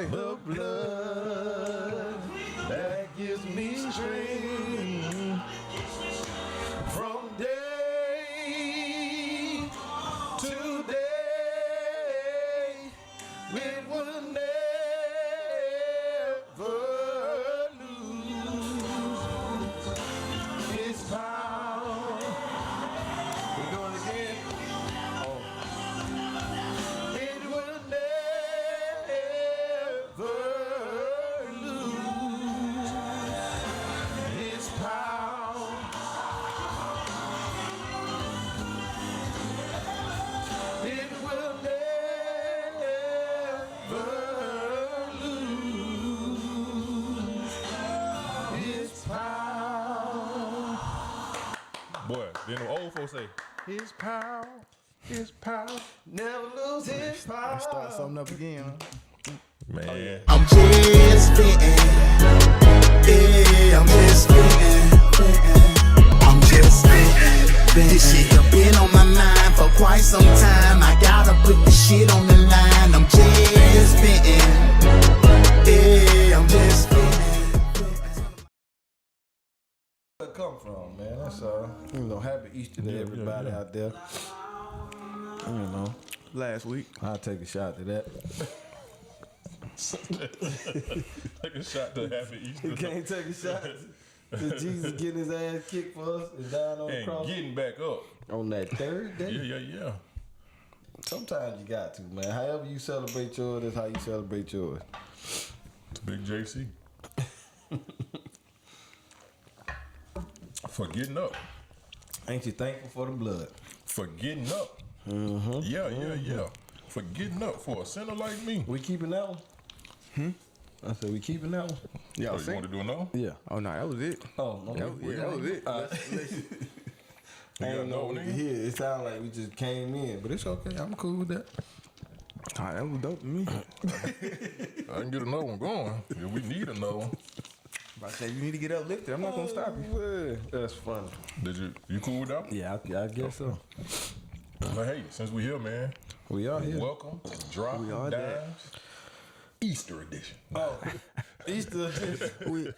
say? The blood that gives me strength from day to day. It will never lose its power. We're doing it again. It will never lose its power. It will never lose its power. Boy, then the old folks say, his power, Never lose his power. Start something up again, huh? man. I'm just spitting, yeah, I'm just spitting, I'm just spitting. This shit have been on my mind for quite some time. I gotta put this shit on the line. I'm just spitting, yeah, I'm just spitting. Where it come from, man? That's happy Easter to everybody out there. You know, Last week. I'll take a shot to that. Take a shot to Happy Easter. You can't take a shot to Jesus getting his ass kicked for us and dying on the And cross getting back up. on that third day. Yeah. Sometimes you got to, man. However you celebrate yours, that's how you celebrate yours. It's Big JC. For getting up. Ain't you thankful for the blood? For getting up. Yeah. For getting up for a sinner like me. We keeping that one? I said we keeping that one? Y'all Oh, you sing? want to do another? Yeah. Oh, no, that was it. Oh, okay. That was it. I You got ain't know we another could nigga? hear. It sounded like we just came in, but it's okay. I'm cool with that. Ah, that was dope to me. I can get another one going. Yeah, we need another one. I said you need to get uplifted. I'm not gonna stop you. Yeah, that's funny. Did you cool with that one? Yeah, I guess so. But hey, since we here, man, We are here. welcome to Dropping are there. Dymes Easter edition. Oh, Easter.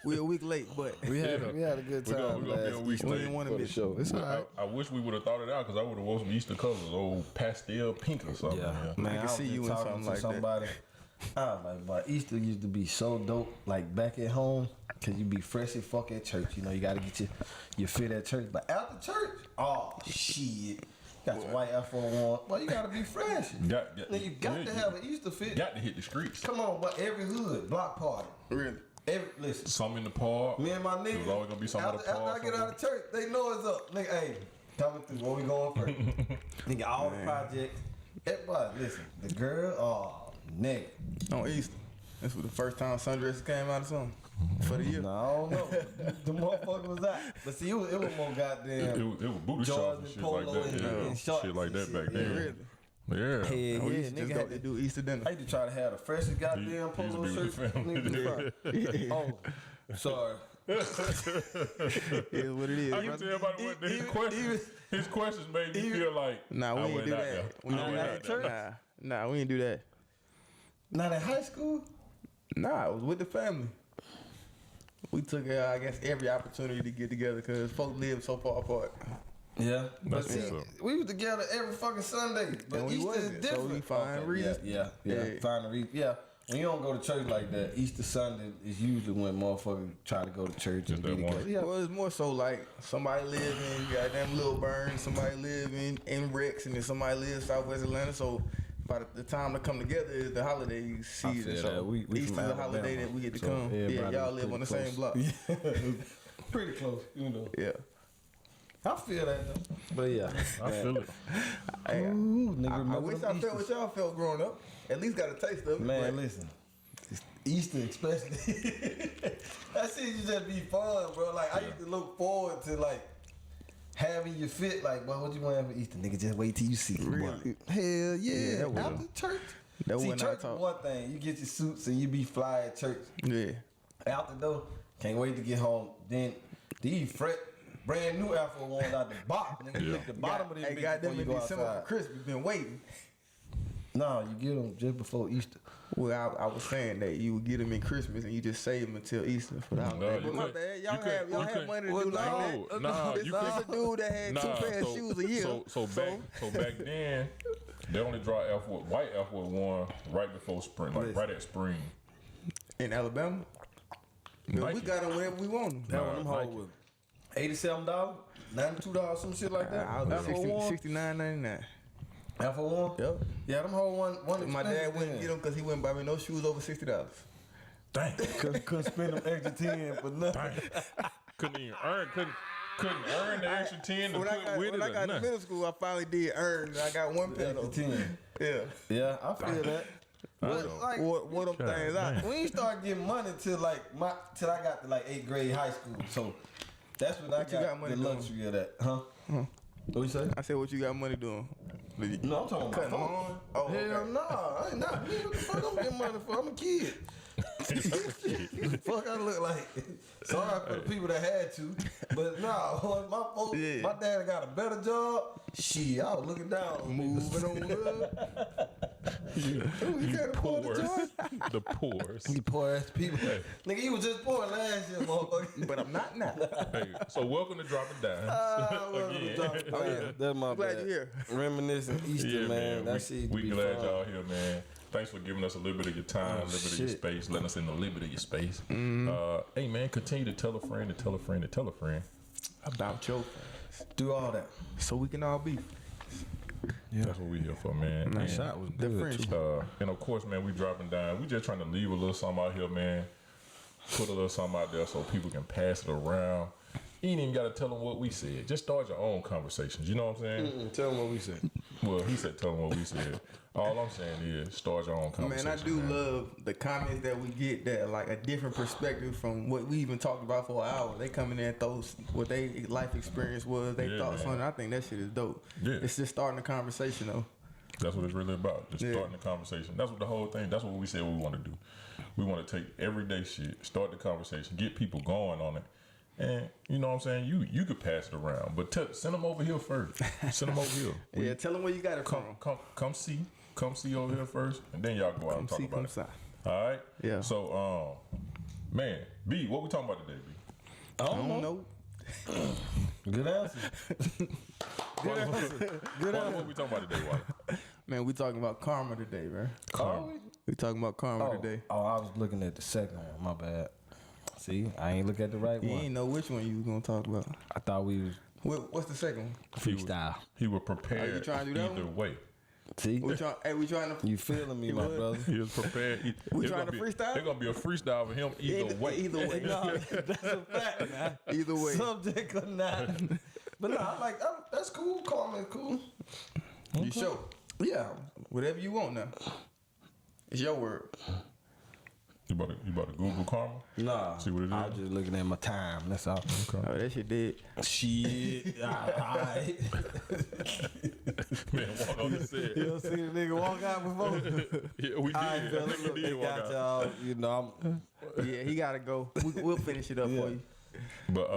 we a week late, but we had a good We're time gonna be a last week Easter late. We didn't wanna for the miss show. It's all right. I wish we would have thought it out because I would have wore some Easter colors, old pastel pink or something. Yeah, man. man, I can was see just you in talking something to like that. somebody. I was like, but Easter used to be so dope, like back at home, cause you be fresh as fuck at church. You know, you gotta get your fit at church. But after church, oh shit, got your white Air Force on. Well, you gotta be fresh. Then you got to have an Easter fit. Got to hit the streets. Come on, but every hood block party. really. Listen. Some in the park. Me and my niggas, There's always gonna be some after, at the park. after I get out of church, they know it's up. Nigga, hey, coming through. Where we going first? Nigga, all the projects. Everybody, listen. The girl, oh, nigga. On Easter. That's what the first time sundresses came out or something. For the year. No, I don't know. The motherfucker was out. But see, it was more goddamn. It was booty shots and Jordan shit Polo like that. and Yeah, shorts shit like and that shit. back Yeah, then. really. Yeah. Hell We yeah, used to just nigga go had to do Easter dinner. I used to try to have the freshest goddamn He used to polo be with shirt. the family. Nigga, oh, sorry. It is what it is. I can tell by the way his questions made me feel like Nah, we I ain't went do out that. there. We I don't do went that. out there. Nah, we ain't do that. Not in high school? Nah, it was with the family. We took, I guess, every opportunity to get together because folks live so far apart. Yeah. But That's see, what's up. we was together every fucking Sunday. But And we Easter is wasn't, so different. we find reasons. Yeah. Yeah. Find a reason. Yeah. When you don't go to church like that, Easter Sunday is usually when motherfuckers try to go to church and Just be that one. together. Yeah. Well, it's more so like somebody live in goddamn Little Burn, somebody live in Rex, and then somebody lives Southwest Atlanta. So by the time to come together is the holiday season. feel So that. We from Easter's a Alabama, holiday that we get to so come. Yeah, everybody y'all was live on the pretty same close. block. Pretty close, you know. Yeah. I feel that though. But yeah. I feel it. Hey, Ooh, nigga, I remember wish them I felt Easters. what y'all felt growing up. At least got a taste of it. Man, but listen. Easter especially. That shit used to just be fun, bro. Like I used to look forward to like having your fit. Like, boy, what you want to have for Easter? Nigga, just wait till you see it. boy. Really? Hell yeah. that was After church. that See, wasn't church our is talk. one thing. You get your suits and you be fly at church. Yeah. Out the door, can't wait to get home. Then these brand new Air Force ones out the box. Nigga, you Yeah. lick the bottom of this Hey, bitch goddamn before it, you go December outside. for Christmas. Been waiting. No, you get them just before Easter. Well, I was saying that you would get them in Christmas and you just save them until Easter for the holiday. But my bad, y'all had money to do like that. Nah, this you is a dude that had 2 pairs of shoes a year. So back then, they only draw white Air Force One right before spring, like right at spring. In Alabama? We got them whenever we want them. That one them hold with $87, $92, some shit like that. I was $69.99. Air Force One? Yep. Yeah, them hold one. My dad wouldn't get them because he wouldn't buy me no shoes over $60. Dang. Couldn't spend them extra 10 for nothing. Dang. Couldn't earn the extra 10 to When put with it. when I got to middle school, I finally did earn. And I got 1 pair Extra of 10. Yeah. Yeah, I feel that. But like, What them things out? we ain't start getting money till I got to like 8th grade high school. So that's when I got money the doing? luxury of that. Huh? What you say? I said, what you got money doing? No, I'm talking about Cutting phone. on? Oh, Hell okay. no, I ain't not. What the fuck I'm getting money for? I'm a kid. Fuck I look like. Sorry for the people that had to, but nah, my folks, my dad got a better job. Shit, I was looking down, moving on The poors. You poor ass people. Nigga, you was just poor last year, motherfucker. But I'm not now. Hey, so welcome to Dropping Dymes. That's my Glad bad. you're here. Reminiscing Easter, man. That shit we be glad fun. y'all here, man. Thanks for giving us a little bit of your time, a little bit of your shit. space, letting us in a little bit of your space. Hey, man, continue to tell a friend, to tell a friend, to tell a friend. About your friends. Do all that. So we can all be. That's what we here for, man. That And, shot was The good, friendship. too. and of course, man, we Dropping Dymes. We just trying to leave a little something out here, man. Put a little something out there so people can pass it around. You ain't even got to tell them what we said. Just start your own conversations. You know what I'm saying? Tell them what we said. Well, he said tell them what we said. All I'm saying is start your own conversation. Man, I do love the comments that we get that are like a different perspective from what we even talked about for an hour. They come in there and throw what their life experience was, they thoughts man. on it. I think that shit is dope. Yeah. It's just starting a conversation though. That's what it's really about. Just starting the conversation. That's what the whole thing. That's what we said we want to do. We want to take everyday shit, start the conversation, get people going on it, and you know what I'm saying. You could pass it around, but send them over here first. Send them over here. Yeah, tell them where you got it from. Come see over here first, and then y'all go out and talk about it. Side. All right. Yeah. So, man, B, what we talking about today, B? I don't know. Good answer. What we talking about today, Wally? Man, we talking about karma today, man. Karma? We talking about karma today. Oh, I was looking at the second one. My bad. See, I ain't look at the right You one. ain't know which one you was gonna talk about. I thought we was What's the second one? freestyle. He was prepared Are you trying to do that either one? way. See, We trying to. you feeling me, my would. brother? He was prepared. We trying to freestyle? It's gonna be a freestyle for him either way. Either way. No, that's a fact, man. Either way. Subject or not. But no, I like that's cool. Karma is cool. You sure? Yeah. Whatever you want now. It's your word. You about to Google karma? Nah. See what it I is? was just looking at my time. That's all. Oh, that shit dead. Shit. Alright. Man, walk on the set. You ever seen a nigga walk out before? Yeah, we did. Alright, I fellas, think look, we they did walk got out. y'all. You know, Yeah, he gotta go. We'll finish it up for you. But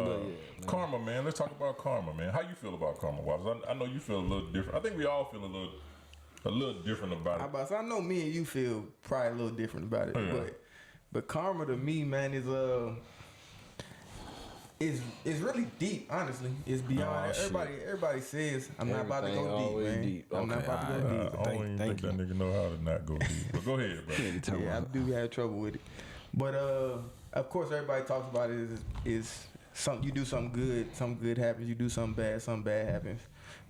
karma, man. Let's talk about karma, man. How you feel about karma, Wallace? I know you feel a little different. I think we all feel a little different about it. I know me and you feel probably a little different about it, Yeah. but karma to me, man, is really deep. Honestly, it's beyond. Everybody says I'm not about to go deep, man. I'm not about to go deep. I don't even think that nigga know how to not go deep. But go ahead, bro. Yeah, I do have trouble with it. But of course, everybody talks about it is something you do something good happens. You do something bad happens.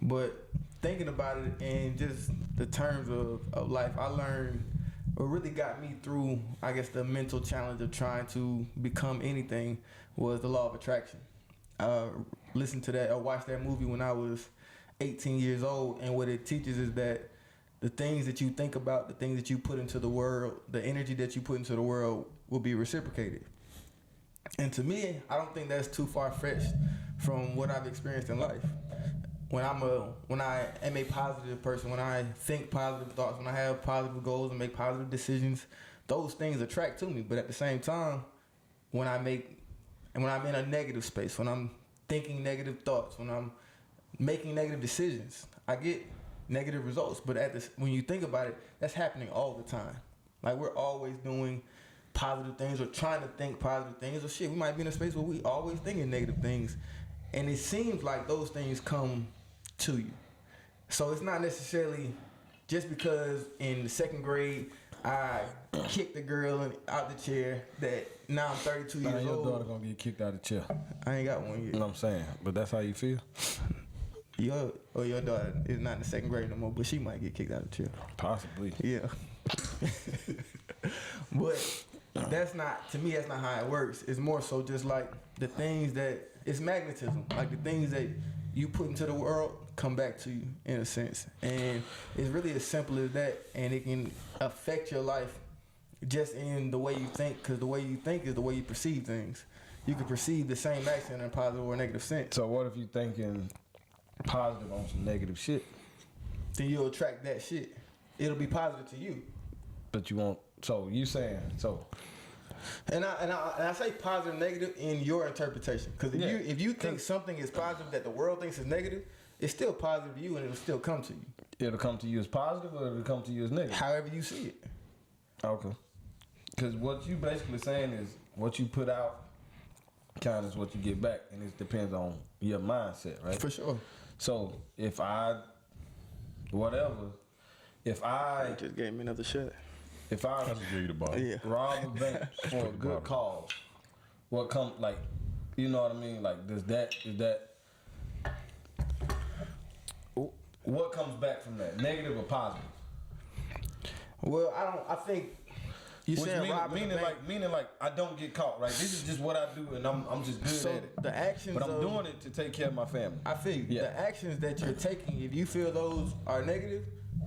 But thinking about it in just the terms of life, I learned what really got me through, I guess, the mental challenge of trying to become anything was the law of attraction. Listened to that or watched that movie when I was 18 years old, and what it teaches is that the things that you think about, the things that you put into the world, the energy that you put into the world will be reciprocated. And to me, I don't think that's too far-fetched from what I've experienced in life. When I am a positive person, when I think positive thoughts, when I have positive goals and make positive decisions, those things attract to me. But at the same time, when I'm in a negative space, when I'm thinking negative thoughts, when I'm making negative decisions, I get negative results. But when you think about it, that's happening all the time. Like we're always doing positive things or trying to think positive things or shit. We might be in a space where we always thinking negative things, and it seems like those things come to you. So it's not necessarily just because in the second grade I kicked the girl out the chair that now I'm 32 years your old. daughter gonna get kicked out of the chair. I ain't got one yet. You know what I'm saying? But that's how you feel? Your daughter is not in the second grade no more, but she might get kicked out of the chair. Possibly. Yeah. But that's not, to me, that's not how it works. It's more so just like the things that, it's magnetism. Like the things that you put into the world come back to you in a sense. And it's really as simple as that. And it can affect your life just in the way you think, because the way you think is the way you perceive things. You can perceive the same action in a positive or negative sense. So what if you thinking positive on some negative shit? Then you'll attract that shit. It'll be positive to you. But you won't. So you saying so? And I say positive, negative in your interpretation. Because if you think something is positive that the world thinks is negative, it's still positive to you and it'll still come to you. It'll come to you as positive or it'll come to you as negative? However you see it. Okay. Because what you basically saying is what you put out kind of is what you get back, and it depends on your mindset, right? For sure. So if I just gave me another shot. If I I just gave you the ball. Yeah. rob a bank for a good cause, what comes, like, you know what I mean? Like, what comes back from that? Negative or positive? Well, I think you saying robbing meaning like I don't get caught, right? This is just what I do, and I'm just good at it. The actions, but I'm doing it to take care of my family. I feel you. The actions that you're taking, if you feel those are negative,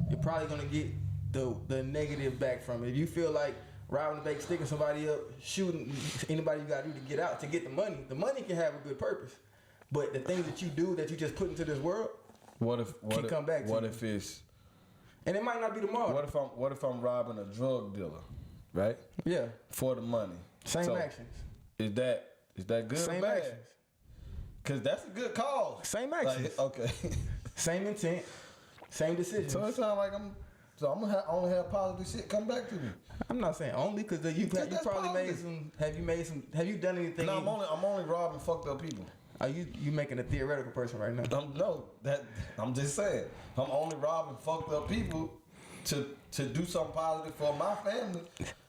you're probably gonna get the negative back from it. If you feel like robbing the bank, sticking somebody up, shooting anybody you gotta do to get out to get the money can have a good purpose. But the things that you do that you just put into this world, what if it's, and it might not be tomorrow. What if I'm robbing a drug dealer, right? Yeah. For the money. Same actions. Is that good Same or bad? actions. Cause that's a good cause. Same actions. Like, okay. Same intent. Same decisions. So it sounds like I'm gonna only have positive shit come back to me. I'm not saying only because you probably positive. made some. Have you done anything? No, I'm only robbing fucked up people. Are you making a theoretical person right now? I'm just saying. I'm only robbing fucked up people to do something positive for my family.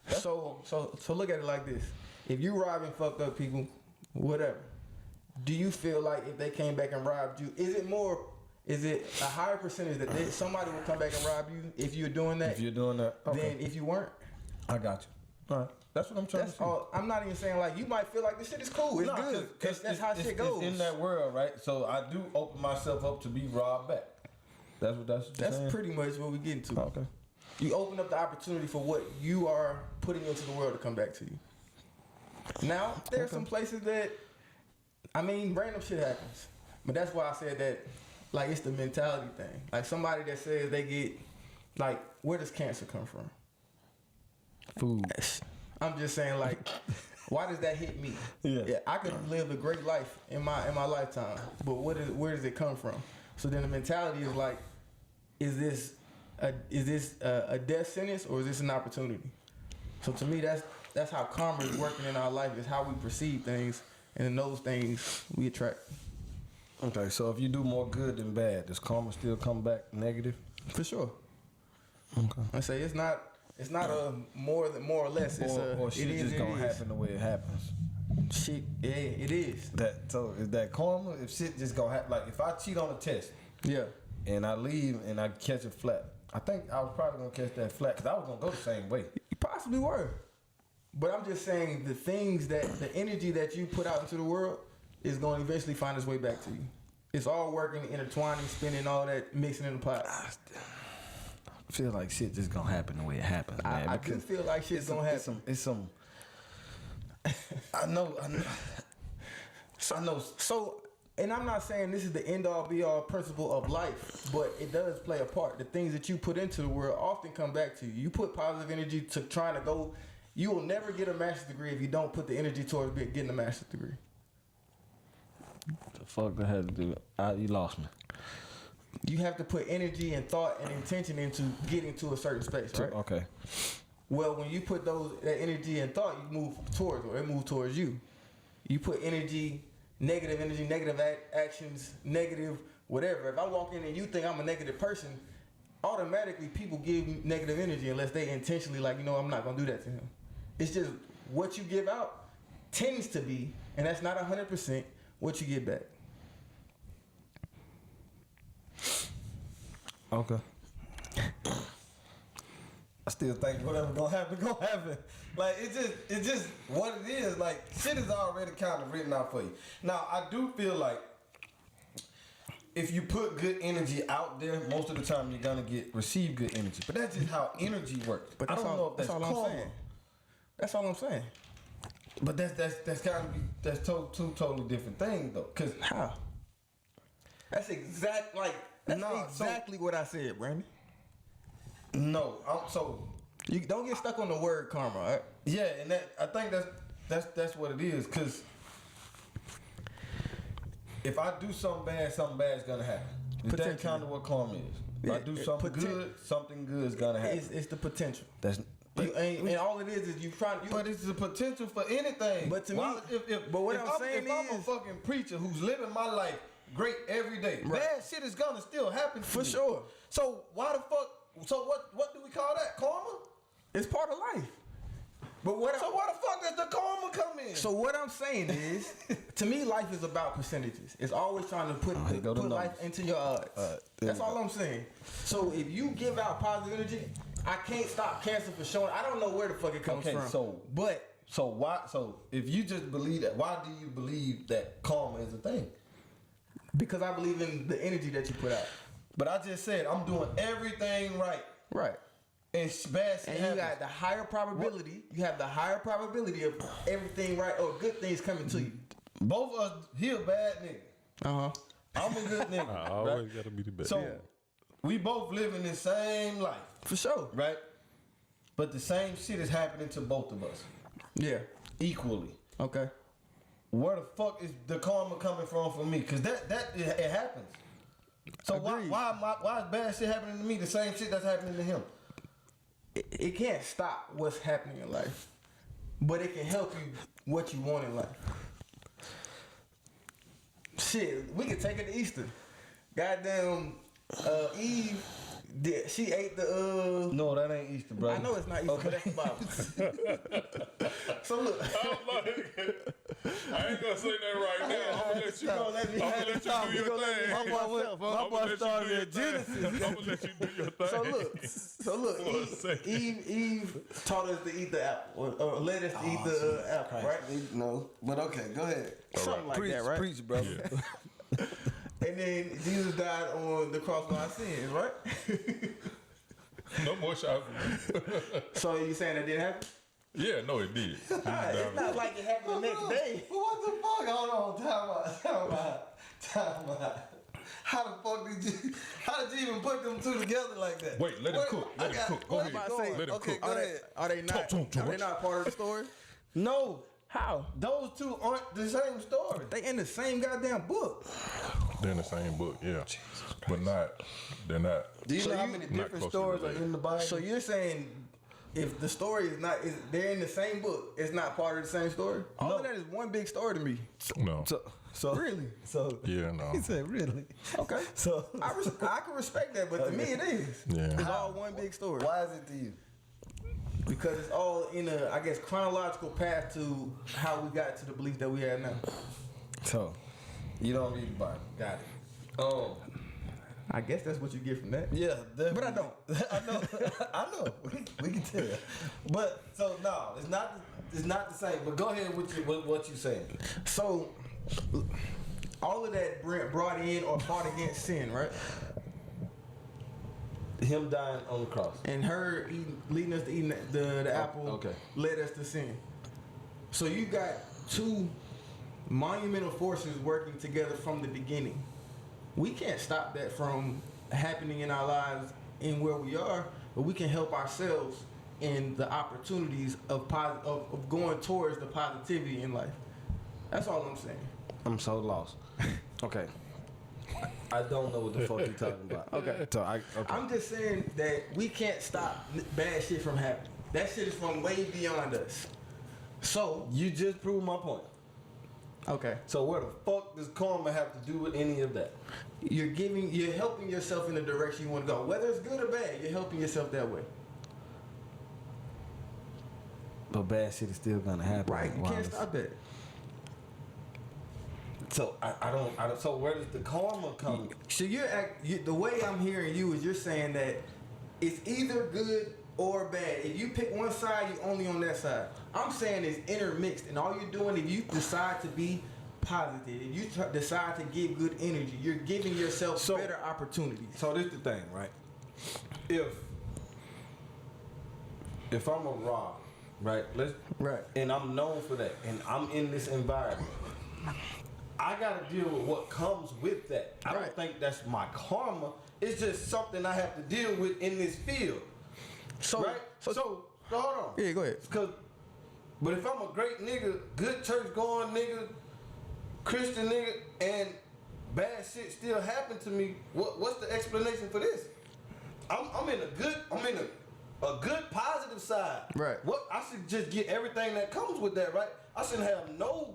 So look at it like this: if you robbing fucked up people, whatever, do you feel like if they came back and robbed you, is it a higher percentage that somebody will come back and rob you if you're doing that? If you're doing that, okay. Than if you weren't? I got you. All right. That's what I'm trying to say. I'm not even saying like you might feel like this shit is cool. It's good. Because that's how shit goes. It's in that world, right? So I do open myself up to be robbed back. That's saying? Pretty much what we get into. Okay. You open up the opportunity for what you are putting into the world to come back to you. Now, there are some places that, random shit happens. But that's why I said that, like, it's the mentality thing. Like, somebody that says they get, like, where does cancer come from? Food. I'm just saying, like, why does that hit me? Yeah. I could live a great life in my lifetime, but where does it come from? So then the mentality is like, is this a death sentence or is this an opportunity? So to me, that's how karma is working in our life. Is how we perceive things, and in those things we attract. Okay, so if you do more good than bad, does karma still come back negative? For sure. Okay. I say it's not a more or less. Or shit just gonna happen the way it happens. Shit, yeah, it is. So is that karma? If shit just gonna happen, like if I cheat on a test, Yeah. and I leave and I catch a flat, I think I was probably gonna catch that flat because I was gonna go the same way. You possibly were. But I'm just saying the energy that you put out into the world is going to eventually find its way back to you. It's all working, intertwining, spinning, all that, mixing in the pot. I feel like shit just gonna happen the way it happens, man. I do feel like shit's gonna happen. It's some. I know. So, and I'm not saying this is the end all be all principle of life, but it does play a part. The things that you put into the world often come back to you. You put positive energy to trying to go. You will never get a master's degree if you don't put the energy towards getting a master's degree. The fuck that had to do? You lost me. You have to put energy and thought and intention into getting to a certain space, right? Okay. Well, when you put that energy and thought, you move towards, or it moves towards you. You put energy, negative actions, negative whatever. If I walk in and you think I'm a negative person, automatically people give me negative energy unless they intentionally like, I'm not gonna do that to him. It's just what you give out tends to be, and that's not 100%, what you get back. Okay. I still think whatever gonna happen. Like it's just what it is. Like shit is already kind of written out for you. Now I do feel like if you put good energy out there, most of the time you're gonna receive good energy. But that's just how energy works. But I don't know if that's all karma. I'm saying. That's all I'm saying. But that's kind of that's two totally different things though. Cause how? That's exactly what I said, Brandon. No, so you don't get stuck on the word karma, right? Yeah, and I think that's what it is. Cause if I do something bad's gonna happen. That's kind of what karma is. If I do something good, something good is gonna happen. It's the potential. And all it is you trying. But it's the potential for anything. But to me, if I'm a fucking preacher who's living my life great every day, right, bad shit is gonna still happen to me. For sure. So why the fuck? So what do we call that? Karma? It's part of life. But why the fuck does the karma come in? So what I'm saying is, to me, life is about percentages. It's always trying to put life into your odds. That's all I'm saying. So if you give out positive energy, I can't stop cancer from showing. I don't know where the fuck it comes from. So why? So if you just believe that, why do you believe that karma is a thing? Because I believe in the energy that you put out. But I just said I'm doing everything right. Right. And bad shit and you got the higher probability. You have the higher probability of everything right or good things coming to you. Both of us, he a bad nigga. I'm a good nigga. I always gotta be the best. So we both live in the same life. For sure. Right? But the same shit is happening to both of us. Yeah. Equally. Okay. Where the fuck is the karma coming from for me? Cause it happens. So why is bad shit happening to me? The same shit that's happening to him. It can't stop what's happening in life, but it can help you what you want in life. Shit, we can take it to Easter. Goddamn, Eve, she ate the. No, that ain't Easter, bro. I know it's not Easter, but that's the Bible. So look. I ain't gonna say that right now. I'm gonna let you do your thing. My boy started at Genesis. I'm gonna let you do your thing. So look. Eve taught us to eat the apple, or led us to eat the apple, right? No, but okay, go ahead. Something like that, right? Preach, bro. Yeah. And then Jesus died on the cross for our sins, right? No more shot for me. So you saying that didn't happen? Yeah, no, it did. It's not like it happened the next day. What the fuck? Hold on, time out. How the fuck how did you even put them two together like that? Wait, let him cook. Let him cook. Go ahead. Let him cook. Go ahead. Are they not part of the story? No. How? Those two aren't the same story. They in the same goddamn book. They're in the same book, yeah. But they're not. Do you know how many different stories are in the Bible? So you're saying if the story they're in the same book, it's not part of the same story? All of that is one big story to me. No. So really? So yeah, no. He said really. Okay. So I can respect that, but to me it is. Yeah. It's all one big story. Why is it to you? Because it's all in a, I guess, chronological path to how we got to the belief that we have now. So, you don't read the Bible. Got it. I guess that's what you get from that. Yeah, definitely. But I don't. I know. We can tell. But so no, it's not the same. But go ahead with what you saying. So all of that brought in or fought against sin, right? Him dying on the cross. And her leading us to eating the apple led us to sin. So you got two monumental forces working together from the beginning. We can't stop that from happening in our lives in where we are, but we can help ourselves in the opportunities of going towards the positivity in life. That's all I'm saying. I'm so lost. Okay. I don't know what the fuck you're talking about. Okay. So I'm just saying that we can't stop bad shit from happening. That shit is from way beyond us. So you just proved my point. Okay. So where the fuck does karma have to do with any of that? You're helping yourself in the direction you want to go. Whether it's good or bad, you're helping yourself that way. But bad shit is still gonna happen. Right. You can't stop that. So I don't. So where does the karma come? So the way I'm hearing you is you're saying that it's either good or bad. If you pick one side, you're only on that side. I'm saying it's intermixed, and all you're doing, if you decide to be positive, if you decide to give good energy, you're giving yourself better opportunities. So this is the thing, right? If I'm a robber, right? Right. And I'm known for that, and I'm in this environment, I gotta deal with what comes with that. I don't think that's my karma. It's just something I have to deal with in this field. So hold on. Yeah, go ahead. But if I'm a great nigga, good church going nigga, Christian nigga, and bad shit still happen to me, what's the explanation for this? I'm in a good positive side. Right. What I should just get everything that comes with that, right? I shouldn't have no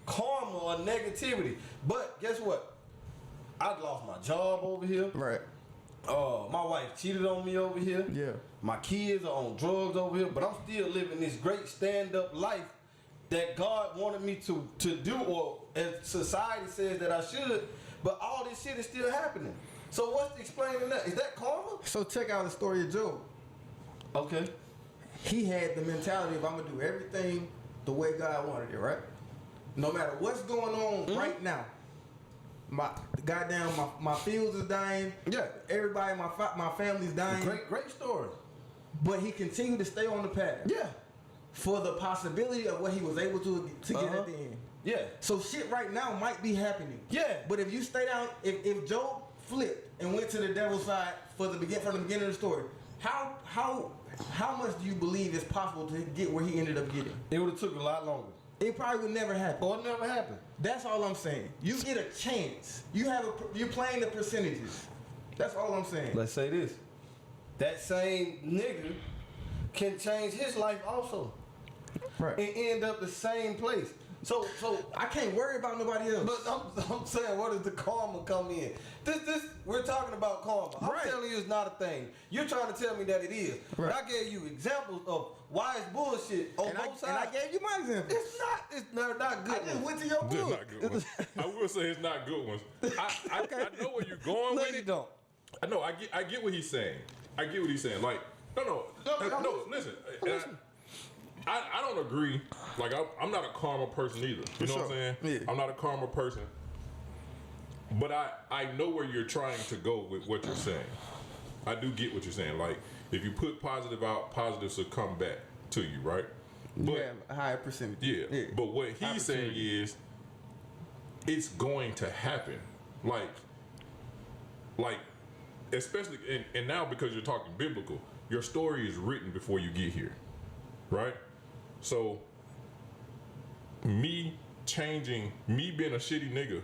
karma or negativity. But guess what? I lost my job over here. Right. My wife cheated on me over here. Yeah. My kids are on drugs over here, but I'm still living this great stand-up life that God wanted me to do, or as society says that I should, but all this shit is still happening. So what's explaining that? Is that karma? So check out the story of Job. Okay. He had the mentality of I'm gonna do everything the way God wanted it, right? No matter what's going on right now. My fields is dying. Yeah. Everybody, my family's dying. Great story. But he continued to stay on the path. Yeah. For the possibility of what he was able to get at the end. Yeah. So shit right now might be happening. Yeah. But if you stay down, if Job flipped and went to the devil's side from the beginning of the story, how much do you believe is possible to get where he ended up getting? It would have took a lot longer. It probably would never happen. Or it never happened. That's all I'm saying. You get a chance. You're playing the percentages. That's all I'm saying. Let's say this. That same nigga can change his life also. Right. And end up the same place. So I can't worry about nobody else. But I'm saying, where does the karma come in? This we're talking about karma. I'm telling you it's not a thing. You're trying to tell me that it is. Right. But I gave you examples of why it's bullshit on both sides. And I gave you my example. It's not good. I just went to your They're book. not good ones. I will say it's not good ones. I know where you're going No, with you it. don't. I know. I get what he's saying. Like, no. Listen. I don't agree. Like, I'm not a karma person either. You know what I'm saying? Yeah. I'm not a karma person. But I know where you're trying to go with what you're saying. I do get what you're saying. Like, if you put positive out, positives will come back to you, right? But, yeah, a higher percentage. Yeah. But what he's saying is, it's going to happen. Like, especially, and now because you're talking biblical, your story is written before you get here, right? So, me being a shitty nigga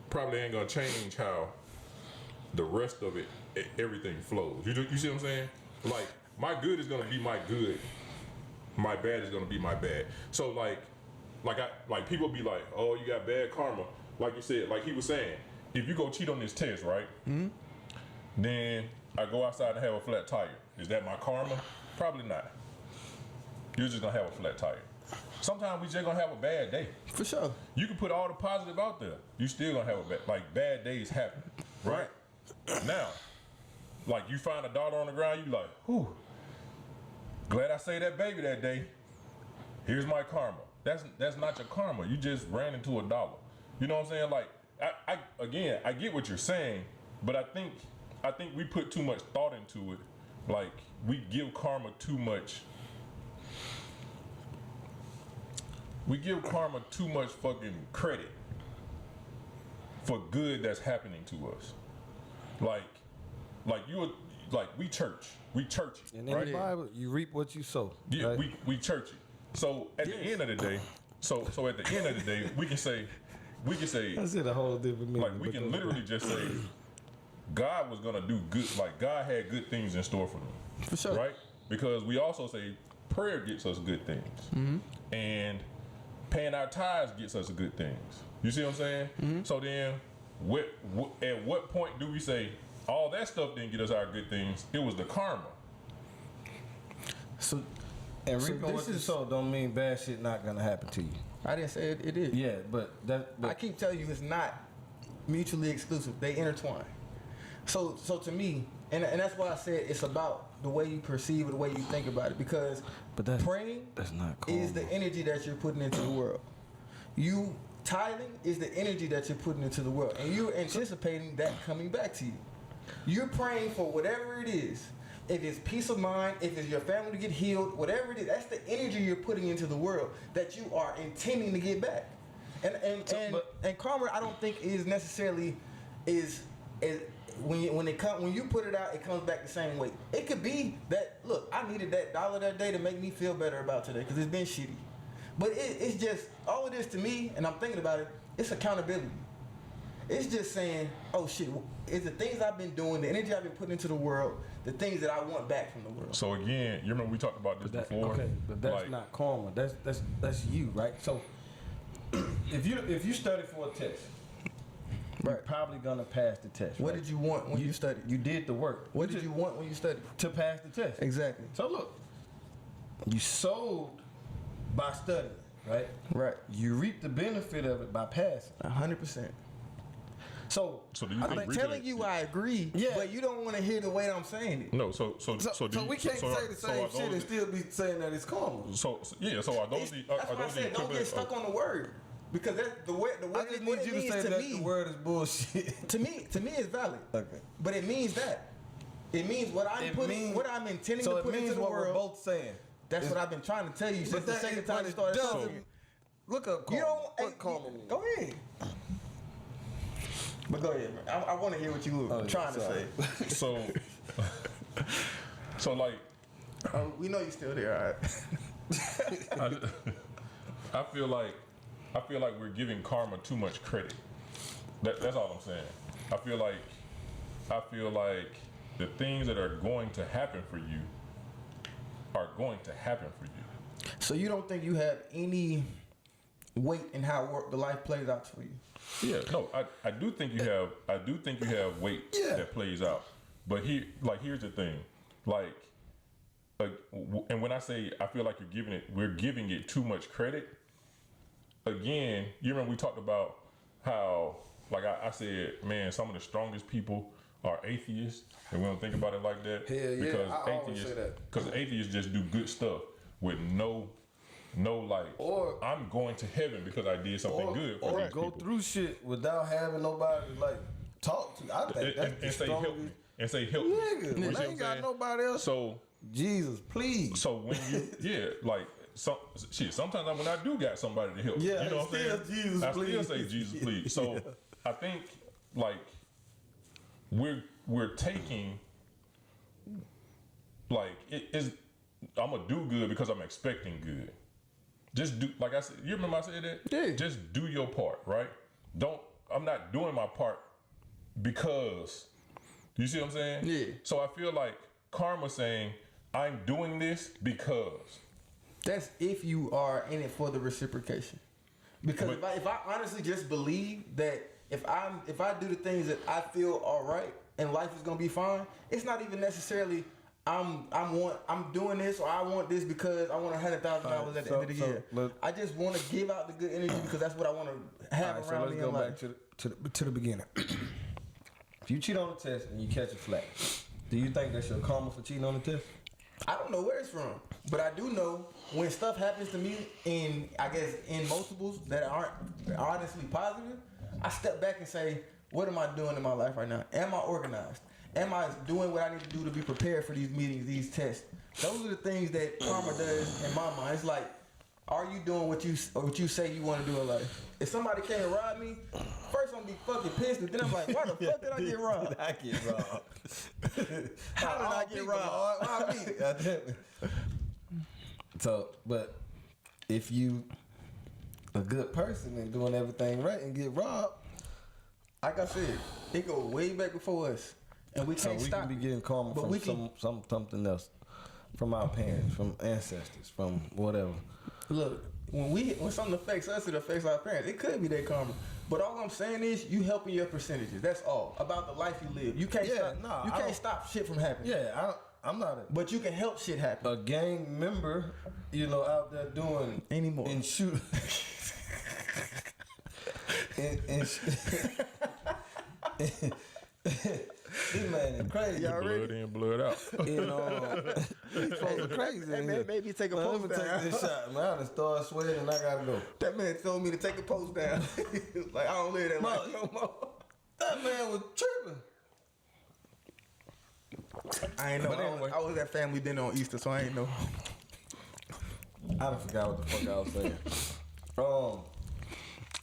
probably ain't gonna change how the rest of it, everything flows. You see what I'm saying? Like, my good is gonna be my good, my bad is gonna be my bad. So like people be like, oh, you got bad karma. Like you said, like he was saying, if you go cheat on this test, right? Mm-hmm. Then I go outside and have a flat tire. Is that my karma? Probably not. You're just gonna have a flat tire. Sometimes we just gonna have a bad day. For sure. You can put all the positive out there. You still gonna have bad days happen, right? Now, like you find $1 on the ground, you be like, whew, glad I saved that baby that day. Here's my karma. That's not your karma. You just ran into $1. You know what I'm saying? Like, I get what you're saying, but I think we put too much thought into it. Like, we give karma too much. We give karma too much fucking credit for good that's happening to us. We church it, And in right? the Bible, you reap what you sow. Yeah, right? we church it. So at the end of the day, we can say we can say That's it. A whole different meaning. like we can literally just say God was gonna do good. Like God had good things in store for them. For sure. Right? Because we also say prayer gets us good things, and paying our tithes gets us good things. You see what I'm saying? So then, at what point do we say all that stuff didn't get us our good things? It was the karma. So, And reaping what you sow don't mean bad shit not gonna happen to you. I didn't say it is. Yeah, but I keep telling you, it's not mutually exclusive. They intertwine. So to me, and that's why I said it's about the way you perceive it, the way you think about it. Because praying that's not cool, is the energy that you're putting into the world. You tithing is the energy that you're putting into the world, and you're anticipating that coming back to you. You're praying for whatever it is. If it's peace of mind, if it's your family to get healed, whatever it is, that's the energy you're putting into the world that you are intending to get back. And karma, I don't think is necessarily is when you put it out, it comes back the same way. It could be that, look, I needed that $1 that day to make me feel better about today because it's been shitty. But it's just all of this to me, and I'm thinking about it. It's accountability. It's just saying, oh shit, it's the things I've been doing, the energy I've been putting into the world, the things that I want back from the world. So again, you remember we talked about this before. Okay, but that's not karma. That's you, right? So if you study for a test, you're probably gonna pass the test. What right? did you want when you studied? You did the work. What did you want when you studied? To pass the test. Exactly. So look, you sowed by studying, right? Right. You reap the benefit of it by passing. 100%. So do you think I'm telling you I agree, but you don't want to hear the way I'm saying it. No, so we can't say the same shit and still be saying that it's karma. So are those the that's why I said don't get stuck on the word. Because that's the way I just need you to say that the word is bullshit. To me it's valid. Okay. But it means that. It means what I'm intending to put into the what world. We're both saying. That's what I've been trying to tell you since the second time you started talking. Look up karma. What karma means. Go ahead. But go ahead, man. I want to hear what you were trying to say. So like, we know you're still there, all right? I feel like we're giving karma too much credit. That's all I'm saying. I feel like the things that are going to happen for you are going to happen for you. So you don't think you have any weight in how the life plays out for you? Yeah, no, I do think you have weight that plays out. But here's the thing, and when I say I feel like we're giving it too much credit. Again, you remember we talked about how, like I said, man, some of the strongest people are atheists, and we don't think about it like that. Hell yeah, because I always say that. Because atheists just do good stuff with no like, or I'm going to heaven because I did something good for these go people. through shit without having nobody like talk to. I think that's the say help me. And say help nigga, me. When I ain't got nobody else. So Jesus, please. So when you sometimes when I do got somebody to help, yeah, you know what I'm saying? Jesus, I please. still say Jesus, please. So I think like we're taking like it is. I'm gonna do good because I'm expecting good. Just do, like I said, you remember I said that? Yeah. Just do your part, right? I'm not doing my part because, you see what I'm saying? Yeah. So I feel like karma saying, I'm doing this because. That's if you are in it for the reciprocation. Because if I honestly just believe that if I do the things that I feel are right and life is gonna be fine, it's not even necessarily I'm doing this or I want this because I want $100,000 at the end of the year. I just want to give out the good energy because that's what I want to have around me in life. So let's go back to the beginning. If you cheat on the test and you catch a flag, do you think that's your karma for cheating on the test? I don't know where it's from, but I do know when stuff happens to me in multiples that aren't honestly positive, I step back and say, what am I doing in my life right now? Am I organized? Am I doing what I need to do to be prepared for these meetings, these tests? Those are the things that karma does in my mind. It's like, are you doing what you say you want to do in life? If somebody came and robbed me, first I'm gonna be fucking pissed, but then I'm like, why the fuck did I get robbed? I get robbed. How did I get robbed? Why me? So, but if you a good person and doing everything right and get robbed. Like I said, it go way back before us, and we can't So we stop. can be getting karma But from we can- something else, from our parents, from ancestors, from whatever. Look, when something affects us, it affects our parents. It could be their karma, but all I'm saying is you helping your percentages. That's all about the life you live. You can't stop shit from happening. Yeah, I'm not But you can help shit happen. a gang member, out there doing Anymore. and shoot. This man is crazy. Y'all Blood in, blood out. These folks are crazy. Hey, man, maybe take a Man, post let me down. take this shot, man. I done started sweating and I gotta go. That man told me to take a post down. Like I don't live that life no more. That man was tripping. I ain't know. But anyway. I was at family dinner on Easter, so I ain't know. I done forgot what the fuck I was saying.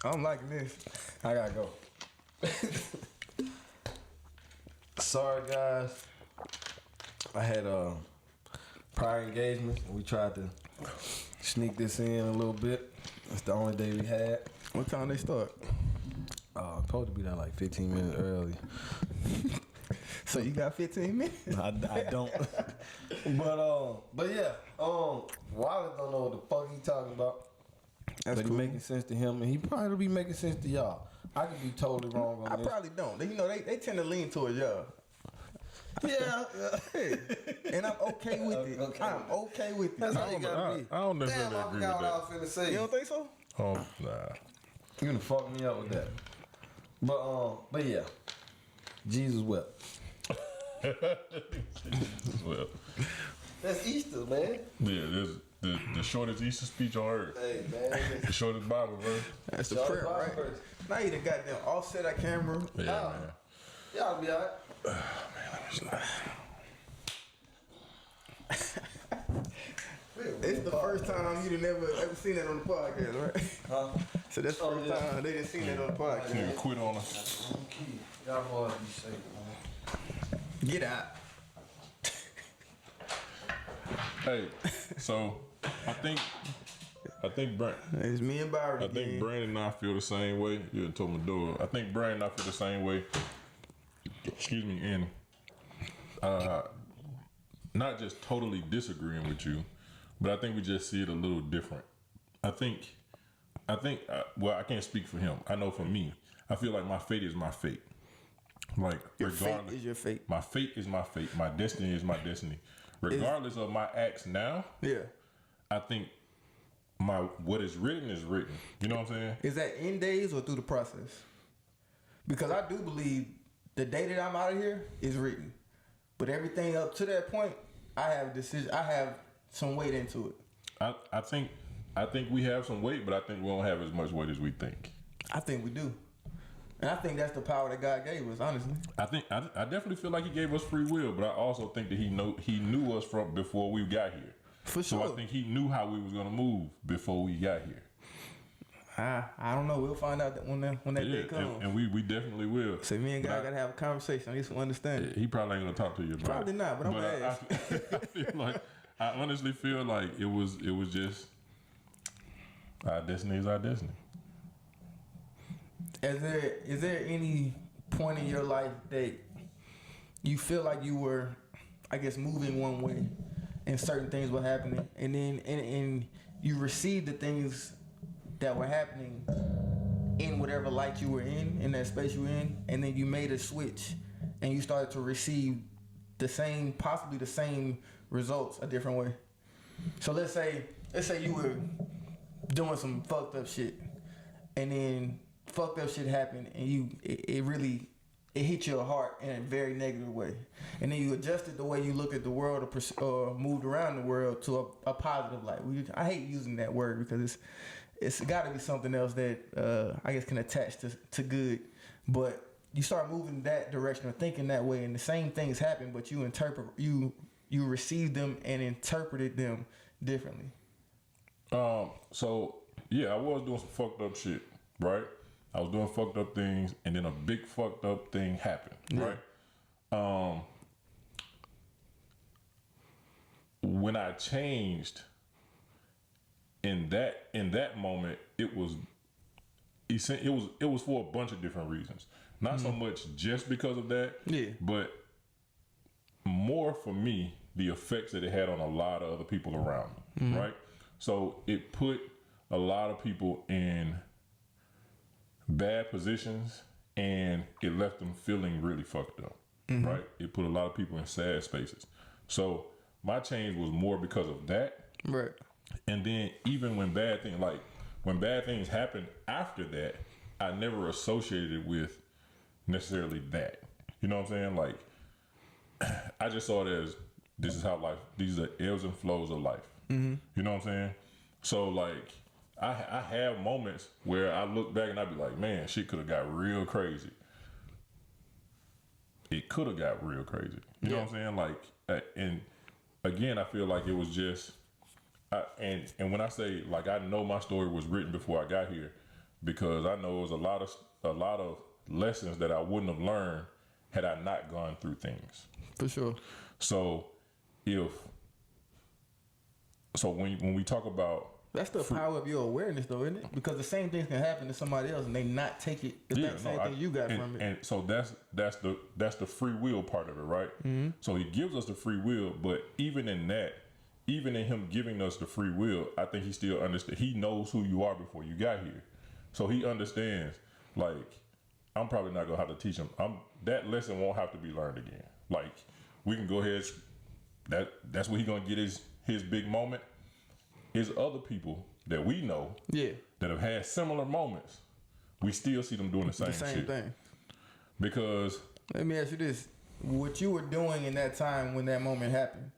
I'm liking this. I gotta go. Sorry, guys. I had prior engagement. We tried to sneak this in a little bit. It's the only day we had. What time they start? Supposed to be there like 15 minutes early. So you got 15 minutes? I don't. but yeah. Wallace don't know what the fuck he talking about. That's but cool. he making sense to him, and he probably be making sense to y'all. I could be totally wrong on I this. probably don't. They tend to lean towards y'all. Yeah. And I'm okay with it. Okay. I'm okay with it. That's how you gotta be. I don't necessarily Damn, I agree forgot with what I was finna say. You don't think so? Nah. You gonna fuck me up with that. But yeah. Jesus wept. Well, That's Easter, man. yeah, there's the shortest Easter speech on earth. Hey, man. The shortest Bible verse. That's the Y'all prayer, Bible right? verse. Now you done got them offset our camera. Yeah, man. Y'all be alright. It's the first time you'd never ever seen that on the podcast, right? Huh? So that's the first time they didn't see that on the podcast. Nigga quit on us. Y'all boys be safe, man. Get out. Hey, so I think Brent. It's me and Byron. I think again. Brandon and I feel the same way. You done told me to do it. I think Brandon and I feel the same way. Excuse me, and not just totally disagreeing with you, but I think we just see it a little different. I think. Well, I can't speak for him. I know for me, I feel like my fate is my fate. Like Your regardless, fate is your fate. my fate is my fate. My destiny is my destiny. Regardless of my acts now, Yeah. I think what is written is written. You know what I'm saying? Is that in days or through the process? Because I do believe the day that I'm out of here is written. But everything up to that point, I have some weight into it. I think we have some weight, but I think we don't have as much weight as we think. I think we do. And I think that's the power that God gave us, honestly. I definitely feel like he gave us free will, but I also think that he knew us from before we got here. For So sure. I think he knew how we was gonna move before we got here. I don't know. We'll find out that when that day comes. and we definitely will. So me and But God gotta have a conversation. I need some understanding. He probably ain't gonna talk to you about Probably it. not, but I'm gonna I ask. feel like I honestly feel like it was just our destiny is our destiny. Is there any point in your life that you feel like you were, I guess, moving one way and certain things were happening, and then and you received the things that were happening in whatever light you were in that space you were in, and then you made a switch and you started to receive possibly the same results a different way? So let's say you were doing some fucked up shit, and then fucked up shit happened, and it really hit your heart in a very negative way, and then you adjusted the way you look at the world or moved around the world to a positive light. I hate using that word because it's got to be something else that I guess can attach to good, but you start moving that direction or thinking that way, and the same things happen, but you received them and interpreted them differently. So yeah, I was doing some fucked up shit, right? I was doing fucked up things, and then a big fucked up thing happened, right? When I changed, in that moment, it was for a bunch of different reasons. Not so much just because of that, but more for me, the effects that it had on a lot of other people around me, right? So it put a lot of people in bad positions, and it left them feeling really fucked up, right? It put a lot of people in sad spaces. So my change was more because of that, right? And then even when bad things happened after that, I never associated it with necessarily that. You know what I'm saying? Like, I just saw it as, this is how life, these are ebbs and flows of life. You know what I'm saying? So like, I have moments where I look back and I be like, man, shit could have got real crazy. It could have got real crazy. You know what I'm saying? Like, and again, I feel like it was just, and when I say, like, I know my story was written before I got here, because I know it was a lot of lessons that I wouldn't have learned had I not gone through things. For sure. So when we talk about, that's the power of your awareness, though, isn't it? Because the same things can happen to somebody else, and they not take it. It's that same thing you got from it. And so that's the free will part of it, right? So he gives us the free will, but even in that, even in him giving us the free will, I think he still understands. He knows who you are before you got here, so he understands. Like, I'm probably not gonna have to teach him. That lesson won't have to be learned again. Like, we can go ahead. That's where he gonna get his big moment. Is other people that we know that have had similar moments, we still see them doing the same shit. Thing. Because let me ask you this: what you were doing in that time when that moment happened,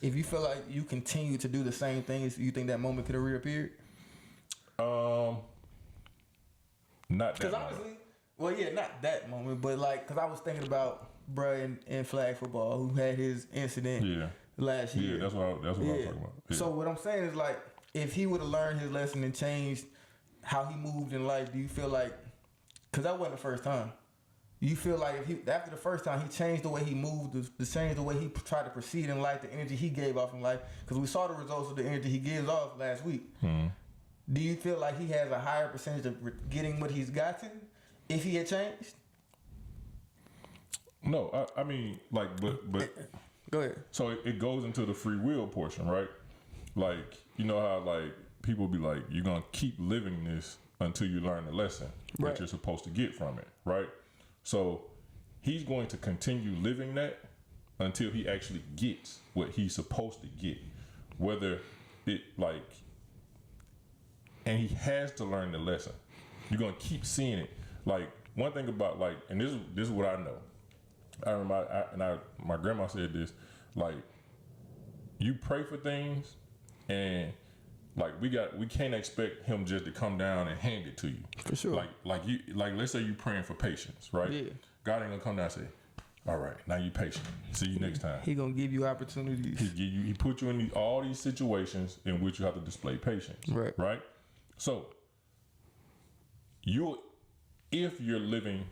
if you feel like you continue to do the same things, you think that moment could have reappeared? Not that because honestly, well, yeah, not that moment, but like, because I was thinking about bruh in flag football who had his incident last year. Yeah, that's what I'm talking about. Yeah. So what I'm saying is, like, if he would have learned his lesson and changed how he moved in life, do you feel like, because that wasn't the first time, you feel like if after the first time he changed the way he moved, changed the way he tried to proceed in life, the energy he gave off in life, because we saw the results of the energy he gives off last week. Do you feel like he has a higher percentage of getting what he's gotten if he had changed? No, I mean, like, but go ahead. So it goes into the free will portion, right? Like, you know how, like, people be like, you're gonna keep living this until you learn the lesson that you're supposed to get from it, right? So he's going to continue living that until he actually gets what he's supposed to get, whether it, like, and he has to learn the lesson. You're gonna keep seeing it. Like, one thing about, like, and this is what I know. I remember, my grandma said this, like, you pray for things, and like we can't expect him just to come down and hand it to you. For sure. Like let's say you praying for patience, right? Yeah. God ain't gonna come down and say, all right, now you patient. See you next time. He gonna give you opportunities. He put you in all these situations in which you have to display patience. Right. Right? So if you're living,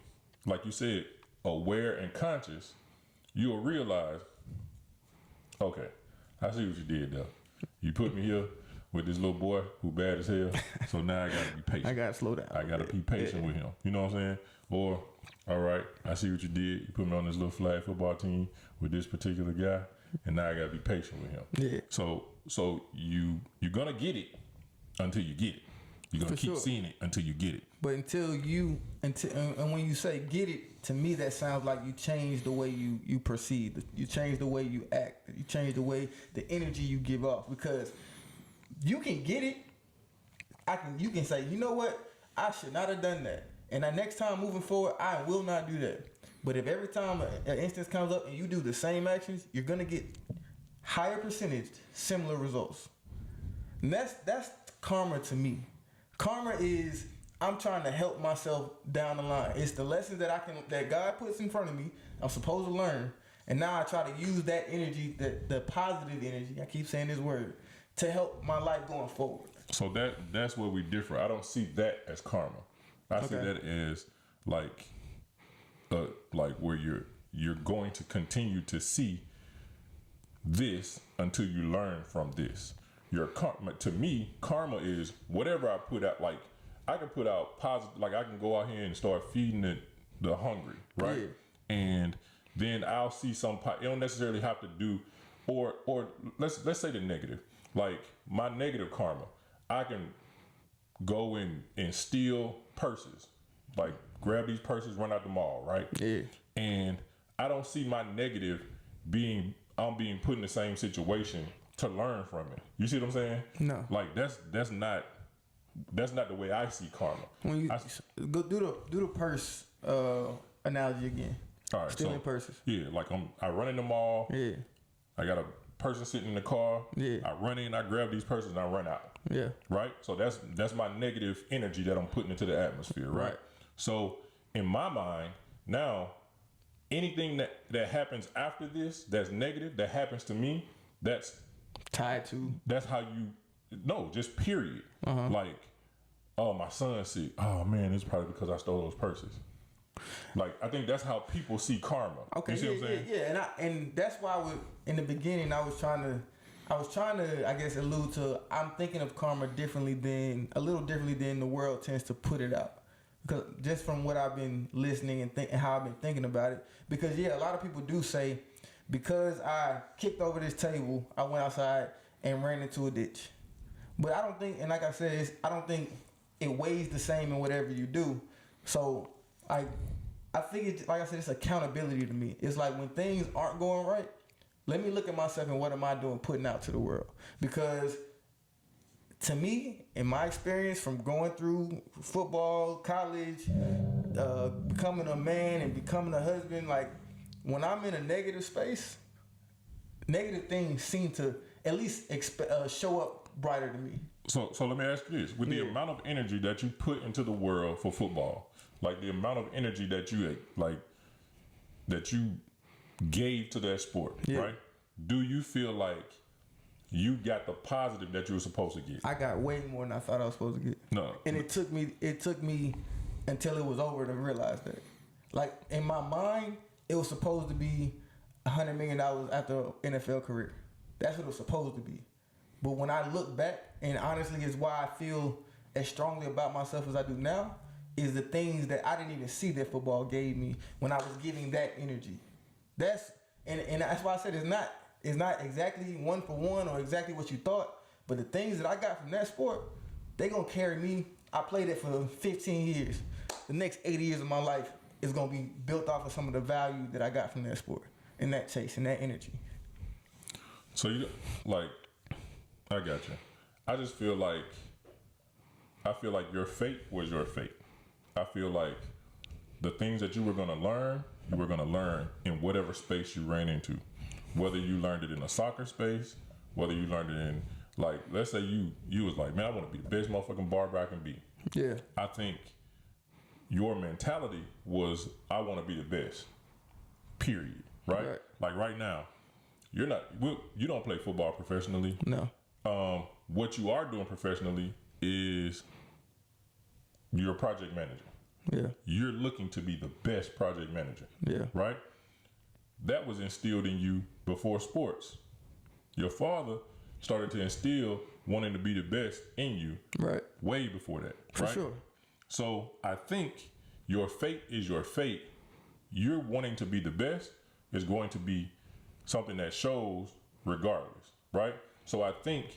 like you said, aware and conscious, you'll realize, okay, I see what you did though. You put me here with this little boy who bad as hell, so now I gotta be patient. I gotta slow down. I gotta be patient with him. You know what I'm saying? Or, all right, I see what you did. You put me on this little flag football team with this particular guy, and now I gotta be patient with him. Yeah. So you're gonna get it until you get it. You're gonna keep seeing it until you get it. But and when you say get it, to me that sounds like you change the way you perceive. You change the way you act. You change the way, the energy you give off. Because you can get it. You can say, you know what? I should not have done that. And the next time moving forward, I will not do that. But if every time an instance comes up and you do the same actions, you're gonna get higher percentage, similar results. And that's karma to me. Karma is, I'm trying to help myself down the line. It's the lessons that God puts in front of me, I'm supposed to learn. And now I try to use that energy, the positive energy, I keep saying this word, to help my life going forward. So that's where we differ. I don't see that as karma. I see that as like where you're going to continue to see this until you learn from this. your karma. To me, karma is whatever I put out. Like I can put out positive. Like I can go out here and start feeding the hungry, right? Yeah. And then I'll see some. It don't necessarily have to do, or let's say the negative. Like my negative karma, I can go and steal purses. Like grab these purses, run out the mall, right? Yeah. And I don't see my negative I'm being put in the same situation to learn from it. You see what I'm saying? No. Like that's not the way I see karma. When you go do the purse analogy again. All right, Stealing purses. Yeah, like I run in the mall. Yeah. I got a person sitting in the car. Yeah. I run in, I grab these purses, and I run out. Yeah. Right? So that's my negative energy that I'm putting into the atmosphere, right? So in my mind, now anything that happens after this that's negative, that happens to me, that's tied to. That's how just period. Like, oh, my son's sick. Oh man, it's probably because I stole those purses. Like, I think that's how people see karma. Okay, you see what I'm saying? Yeah, and that's why in the beginning I was trying to I guess allude to I'm thinking of karma a little differently than the world tends to put it out. Because just from what I've been listening and how I've been thinking about it, because a lot of people do say because I kicked over this table, I went outside and ran into a ditch. But I don't think, and like I said, I don't think it weighs the same in whatever you do. So I think it's, like I said, it's accountability to me. It's like when things aren't going right, let me look at myself and what am I doing putting out to the world? Because to me, in my experience from going through football, college, becoming a man and becoming a husband, like when I'm in a negative space, negative things seem to at least show up brighter to me. So let me ask you this: with the amount of energy that you put into the world for football, like the amount of energy that you gave to that sport, right? Do you feel like you got the positive that you were supposed to get? I got way more than I thought I was supposed to get. No. And it took me until it was over to realize that. Like in my mind, it was supposed to be $100 million after an NFL career. That's what it was supposed to be. But when I look back, and honestly is why I feel as strongly about myself as I do now, is the things that I didn't even see that football gave me when I was giving that energy. That's why I said it's not exactly one for one or exactly what you thought, but the things that I got from that sport, they gonna carry me. I played it for 15 years. The next 80 years of my life is gonna be built off of some of the value that I got from that sport and that chase and that energy. So I got you. I just feel like your fate was your fate. I feel like the things that you were gonna learn in whatever space you ran into. Whether you learned it in a soccer space, whether you learned it in, like, let's say you was like, man, I want to be the best motherfucking barber I can be. Yeah. I think your mentality was, I want to be the best. Period. Right? Like right now, you don't play football professionally. No. What you are doing professionally is you're a project manager. Yeah. You're looking to be the best project manager. Yeah. Right? That was instilled in you before sports. Your father started to instill wanting to be the best in you way before that. For sure. So I think your fate is your fate. You're wanting to be the best is going to be something that shows regardless, right? So I think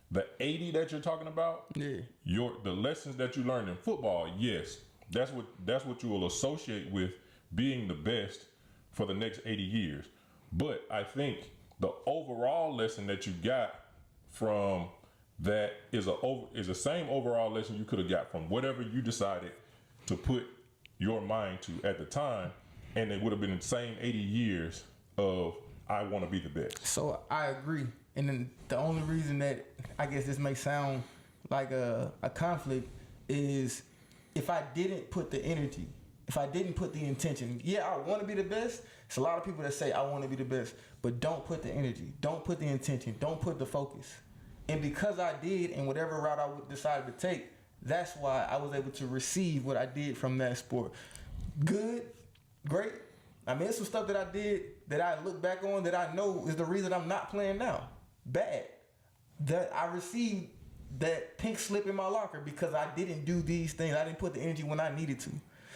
the 80 that you're talking about, the lessons that you learned in football, yes, that's what you will associate with being the best for the next 80 years. But I think the overall lesson that you got from that is the same overall lesson you could have got from whatever you decided to put your mind to at the time, and it would have been the same 80 years of I want to be the best. So I agree. And then the only reason that I guess this may sound like a conflict is if I didn't put the energy, if I didn't put the intention, I want to be the best. It's a lot of people that say I want to be the best, but don't put the energy, don't put the intention, don't put the focus. And because I did, and whatever route I decided to take, that's why I was able to receive what I did from that sport. Good, great. I mean, it's some stuff that I did that I look back on that I know is the reason I'm not playing now. Bad. that I received that pink slip in my locker because I didn't do these things. I didn't put the energy when I needed to.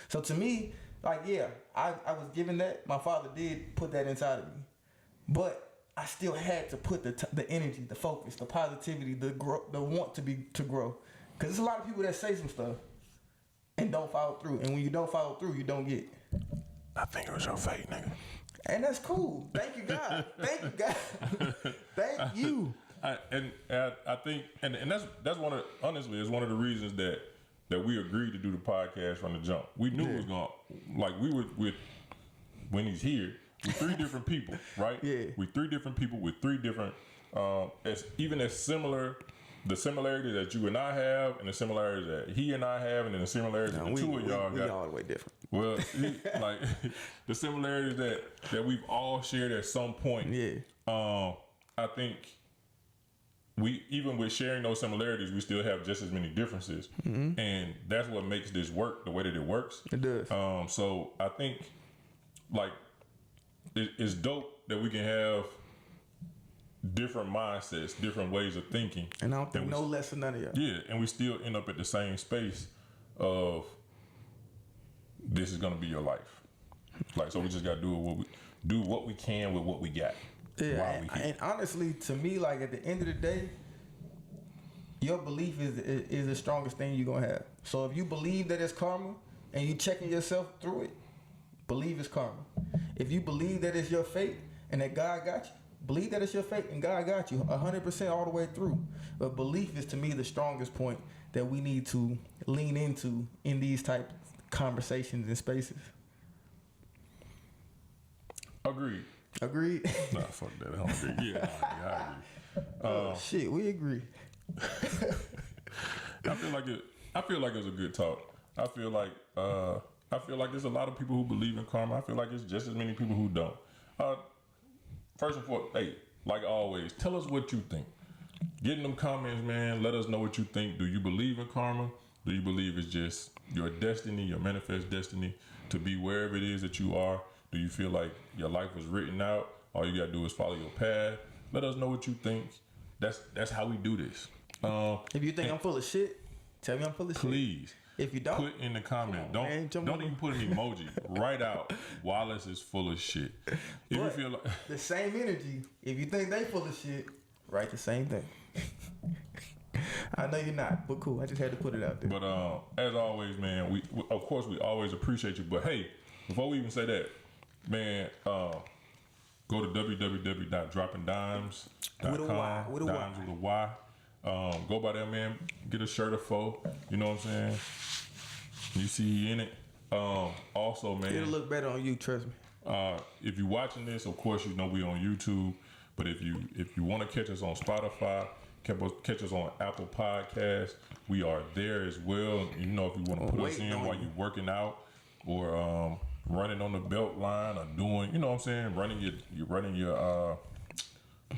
So to me, like, yeah, I was given that. My father did put that inside of me. But I still had to put the energy, the focus, the positivity, the want to grow. Because there's a lot of people that say some stuff and don't follow through. And when you don't follow through, you don't get. I think it was your fate, nigga. And that's cool. Thank you, God. Thank you, God. Thank you. I think, and that's one of, honestly, it's one of the reasons that we agreed to do the podcast from the jump. We knew it was going, like, we were with, when he's here, we're 3 different people, right? Yeah. We're 3 different people with 3 different, as similar, the similarity that you and I have, and the similarities that he and I have, and then the similarities that the two of y'all got. We all the way different. Well, like, the similarities that we've all shared at some point. Yeah. I think we, even with sharing those similarities, we still have just as many differences. Mm-hmm. And that's what makes this work the way that it works. It does. So I think, like, it's dope that we can have different mindsets, different ways of thinking. And I don't think no less than none of y'all. Yeah, and we still end up at the same space of this is gonna be your life. Like, so we just gotta do what we can with what we got. Yeah, and honestly, to me, like, at the end of the day, your belief is the strongest thing you're gonna have. So if you believe that it's karma and you checking yourself through it, believe it's karma. If you believe that it's your fate and that God got you, believe that it's your fate and God got you 100% all the way through. But belief is, to me, the strongest point that we need to lean into in these type of conversations and spaces. Agreed. Nah, fuck that. I don't agree. Yeah, I agree. Shit, we agree. I feel like it was a good talk. I feel like there's a lot of people who believe in karma. I feel like it's just as many people who don't. First and foremost, hey, like always, tell us what you think. Get in them comments, man. Let us know what you think. Do you believe in karma? Do you believe it's just your destiny, your manifest destiny to be wherever it is that you are? Do you feel like your life was written out? All you gotta do is follow your path. Let us know what you think. That's how we do this. If you think I'm full of shit, tell me I'm full of shit. Please. If you don't, put in the comment. Don't even put an emoji. Write out Wallace is full of shit. If you feel like the same energy, if you think they full of shit, write the same thing. I know you're not, but cool. I just had to put it out there. But as always, man, we of course we always appreciate you. But hey, before we even say that, man, go to www.droppingdymes.com. With a Y. Dimes with a Y. Go by there, man. Get a shirt or 4. You know what I'm saying? You see in it. Also, man, it'll look better on you. Trust me. If you're watching this, of course, you know we on YouTube. But if you want to catch us on Spotify, catch us on Apple Podcasts, we are there as well. You know, if you want to put us in while you're working out or running on the belt line or doing, you know what I'm saying,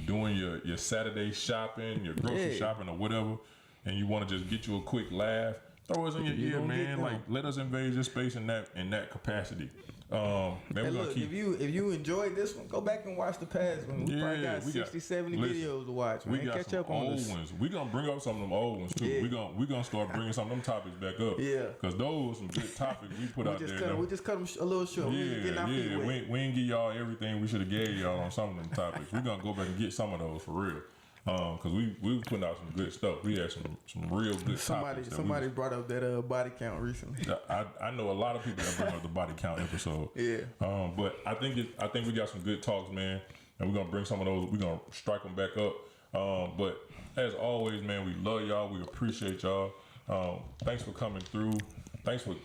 doing your Saturday shopping, your grocery shopping or whatever, and you want to just get you a quick laugh, throw us in your ear, man. Like, let us invade your space in that capacity. Man, hey, look, if you enjoyed this one, go back and watch the past one. We probably got 60, 70 videos to watch, man. We got catch some up on old this. ones. We're going to bring up some of them old ones, too. Yeah. We're gonna start bringing some of them topics back up. Yeah. Because those are some good topics we put out there. We just cut them a little short. We ain't give y'all everything we should have gave y'all on some of them topics. We're going to go back and get some of those for real. Because we were putting out some good stuff. We had some real good topics. Somebody brought up that body count recently. I know a lot of people that bring up the body count episode. Yeah. But I think we got some good talks, man, and we're gonna bring some of those. We're gonna strike them back up. But as always, man, we love y'all. We appreciate y'all. Thanks for coming through. Thanks for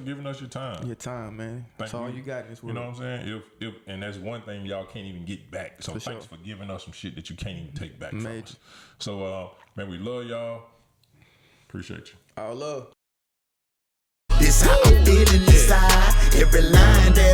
giving us your time. Your time, man. That's all you got in this world. You know what I'm saying? If and that's one thing y'all can't even get back. So thanks for giving us some shit that you can't even take back from us. So man, we love y'all. Appreciate you. Our love. This how I'm feeling inside. Every line that